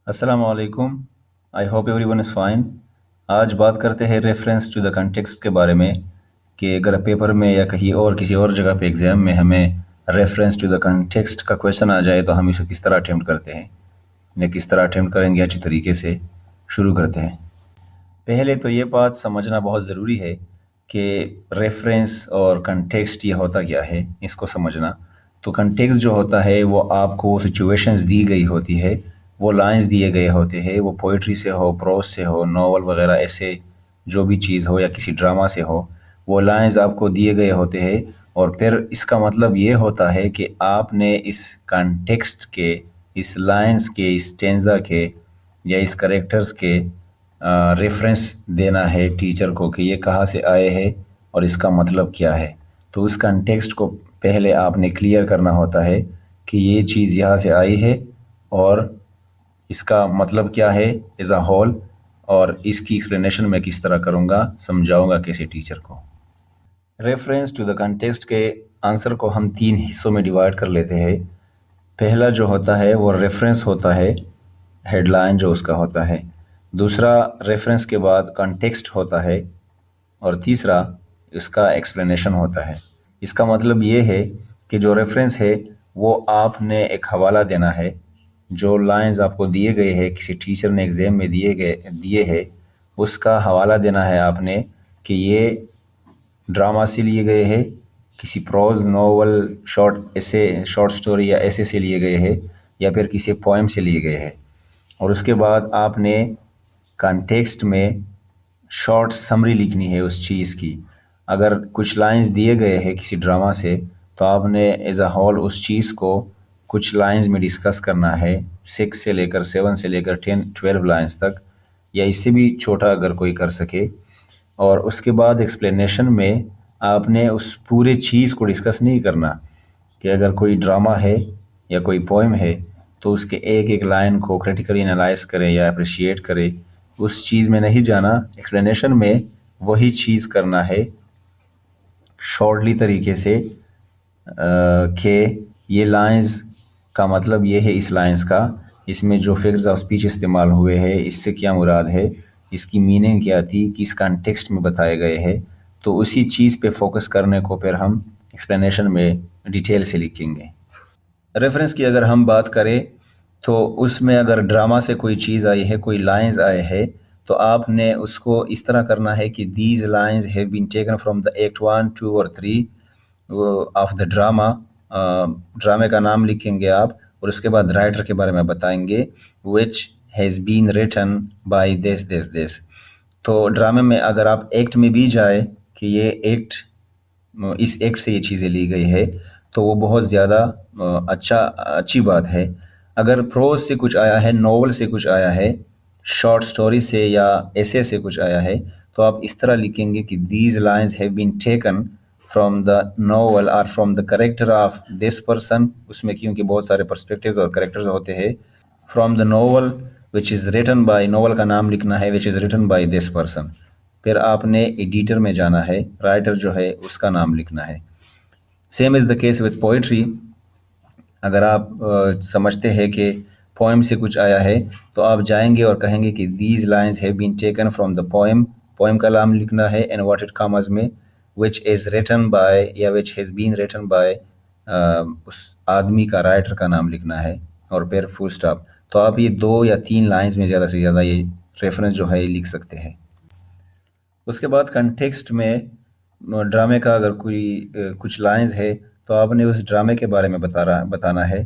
السلام علیکم. I hope everyone is fine. آج بات کرتے ہیں ریفرنس ٹو دا کنٹیکسٹ کے بارے میں کہ اگر پیپر میں یا کہیں اور کسی اور جگہ پہ ایگزام میں ہمیں ریفرنس ٹو دا کنٹیکسٹ کا کویشچن آ جائے تو ہم اسے کس طرح اٹیمپٹ کرتے ہیں یا کس طرح اٹیمپٹ کریں گے. اچھی طریقے سے شروع کرتے ہیں. پہلے تو یہ بات سمجھنا بہت ضروری ہے کہ ریفرنس اور کنٹیکسٹ یہ ہوتا کیا ہے. اس کو سمجھنا تو کنٹیکسٹ جو ہوتا ہے وہ آپ کو سچویشنز دی گئی ہوتی ہے، وہ لائنز دیے گئے ہوتے ہیں، وہ پوئٹری سے ہو، پروز سے ہو، ناول وغیرہ ایسے جو بھی چیز ہو یا کسی ڈرامہ سے ہو، وہ لائنز آپ کو دیے گئے ہوتے ہیں. اور پھر اس کا مطلب یہ ہوتا ہے کہ آپ نے اس کنٹیکسٹ کے، اس لائنز کے، اس ٹینزا کے یا اس کریکٹرز کے ریفرنس دینا ہے ٹیچر کو کہ یہ کہاں سے آئے ہیں اور اس کا مطلب کیا ہے. تو اس کنٹیکسٹ کو پہلے آپ نے کلیئر کرنا ہوتا ہے کہ یہ چیز یہاں سے آئی ہے اور اس کا مطلب کیا ہے ایز اے ہول، اور اس کی ایکسپلینیشن میں کس طرح کروں گا، سمجھاؤں گا کیسے ٹیچر کو. ریفرنس ٹو دا کنٹیکسٹ کے آنسر کو ہم 3 حصوں میں ڈیوائڈ کر لیتے ہیں. پہلا جو ہوتا ہے وہ ریفرنس ہوتا ہے، ہیڈ لائن جو اس کا ہوتا ہے. دوسرا ریفرنس کے بعد کنٹیکسٹ ہوتا ہے، اور تیسرا اس کا ایکسپلینیشن ہوتا ہے. اس کا مطلب یہ ہے کہ جو ریفرنس ہے وہ آپ نے ایک حوالہ دینا ہے. جو لائنز آپ کو دیے گئے ہیں، کسی ٹیچر نے ایگزام میں دیے ہے، اس کا حوالہ دینا ہے آپ نے کہ یہ ڈرامہ سے لیے گئے ہیں، کسی پروز، ناول، شارٹ ایسے، شارٹ سٹوری یا ایسے سے لیے گئے ہیں، یا پھر کسی پوئم سے لیے گئے ہیں. اور اس کے بعد آپ نے کنٹیکسٹ میں شارٹ سمری لکھنی ہے اس چیز کی. اگر کچھ لائنز دیے گئے ہیں کسی ڈرامہ سے تو آپ نے ایز اے ہول اس چیز کو کچھ لائنز میں ڈسکس کرنا ہے، 6 سے لے کر 7 سے لے کر 12 لائنز تک، یا اس سے بھی چھوٹا اگر کوئی کر سکے. اور اس کے بعد ایکسپلینیشن میں آپ نے اس پورے چیز کو ڈسکس نہیں کرنا کہ اگر کوئی ڈرامہ ہے یا کوئی پوئم ہے تو اس کے ایک ایک لائن کو کریٹیکلی انالائز کرے یا اپریشیٹ کرے. اس چیز میں نہیں جانا. ایکسپلینیشن میں وہی چیز کرنا ہے شارٹلی طریقے سے کہ یہ لائنز کا مطلب یہ ہے، اس لائنز کا، اس میں جو فگرز آف اسپیچ استعمال ہوئے ہیں اس سے کیا مراد ہے، اس کی میننگ کیا تھی، کس کانٹیکسٹ میں بتائے گئے ہیں. تو اسی چیز پہ فوکس کرنے کو پھر ہم ایکسپلینیشن میں ڈیٹیل سے لکھیں گے. ریفرنس کی اگر ہم بات کریں تو اس میں اگر ڈرامہ سے کوئی چیز آئی ہے، کوئی لائنز آئے ہیں، تو آپ نے اس کو اس طرح کرنا ہے کہ these lines have been taken from the act 1، 2 اور 3 آف دا ڈرامہ. ڈرامے کا نام لکھیں گے آپ، اور اس کے بعد رائٹر کے بارے میں بتائیں گے which has been written by this this this. تو ڈرامے میں اگر آپ ایکٹ میں بھی جائے کہ یہ ایکٹ، اس ایکٹ سے یہ چیزیں لی گئی ہے، تو وہ بہت زیادہ اچھی بات ہے. اگر پروز سے کچھ آیا ہے، ناول سے کچھ آیا ہے، شارٹ سٹوری سے یا ایسے سے کچھ آیا ہے، تو آپ اس طرح لکھیں گے کہ these lines have been taken from the novel اور from the character of this person. اس میں کیونکہ بہت سارے پرسپیکٹیوز اور کریکٹرز ہوتے ہیں. From the novel which is written by, novel کا نام لکھنا ہے which is written by this person. پھر آپ نے ایڈیٹر میں جانا ہے، رائٹر جو ہے اس کا نام لکھنا ہے. Same is the case with poetry. اگر آپ سمجھتے ہیں کہ پوئم سے کچھ آیا ہے تو آپ جائیں گے اور کہیں گے کہ these lines have been taken from the poem. Poem کا نام لکھنا ہے انورٹڈ کاماز میں، وچ از ریٹن بائی یا which has been written by, اس آدمی کا، رائٹر کا نام لکھنا ہے، اور پھر فل اسٹاپ. تو آپ یہ 2 یا 3 لائنز میں زیادہ سے زیادہ یہ ریفرنس جو ہے یہ لکھ سکتے ہیں. اس کے بعد کنٹیکسٹ میں ڈرامے کا اگر کوئی کچھ لائنز ہے تو آپ نے اس ڈرامے کے بارے میں بتانا ہے.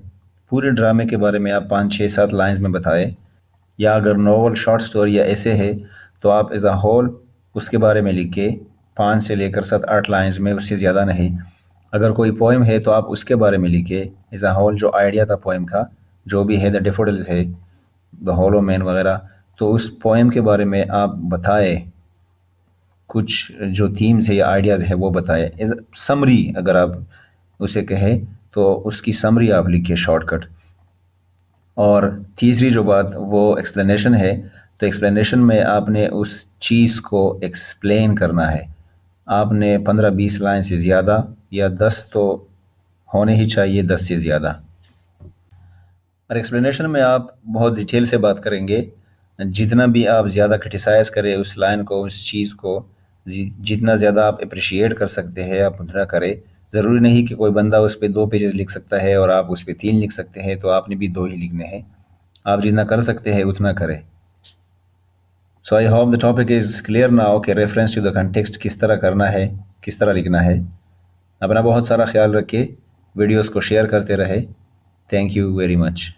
پورے ڈرامے کے بارے میں آپ 5 6 7 لائنز میں بتائے. یا اگر ناول، شارٹ سٹوری یا ایسے ہے تو آپ ایز اے ہول اس کے بارے میں لکھے 5 سے لے کر 7 8 لائنز میں، اس سے زیادہ نہیں. اگر کوئی پوئم ہے تو آپ اس کے بارے میں لکھے ایز اے ہول، جو آئیڈیا تھا پوئم کا، جو بھی ہے، دا ڈیفوڈلز ہے، دا ہولو مین وغیرہ، تو اس پوئم کے بارے میں آپ بتائے. کچھ جو تھیمز ہے یا آئیڈیاز ہے وہ بتائے. سمری اگر آپ اسے کہیں تو اس کی سمری آپ لکھیں شارٹ کٹ. اور تیسری جو بات وہ ایکسپلینیشن ہے. تو ایکسپلینیشن میں آپ نے اس چیز کو ایکسپلین کرنا ہے. آپ نے 15 20 لائن سے زیادہ، یا 10 تو ہونے ہی چاہیے، 10 سے زیادہ. اور ایکسپلینیشن میں آپ بہت ڈیٹیل سے بات کریں گے. جتنا بھی آپ زیادہ کرٹیسائز کریں اس لائن کو، اس چیز کو، جتنا زیادہ آپ اپریشیٹ کر سکتے ہیں آپ اتنا کریں. ضروری نہیں کہ کوئی بندہ اس پہ 2 پیجز لکھ سکتا ہے اور آپ اس پہ 3 لکھ سکتے ہیں، تو آپ نے بھی 2 ہی لکھنے ہیں. آپ جتنا کر سکتے ہیں اتنا کریں. So I hope the topic is clear now کہ ریفرنس ٹو دا کنٹیکسٹ کس طرح کرنا ہے، کس طرح لکھنا ہے. اپنا بہت سارا خیال رکھے، ویڈیوز کو شیئر کرتے رہے. Thank you very much.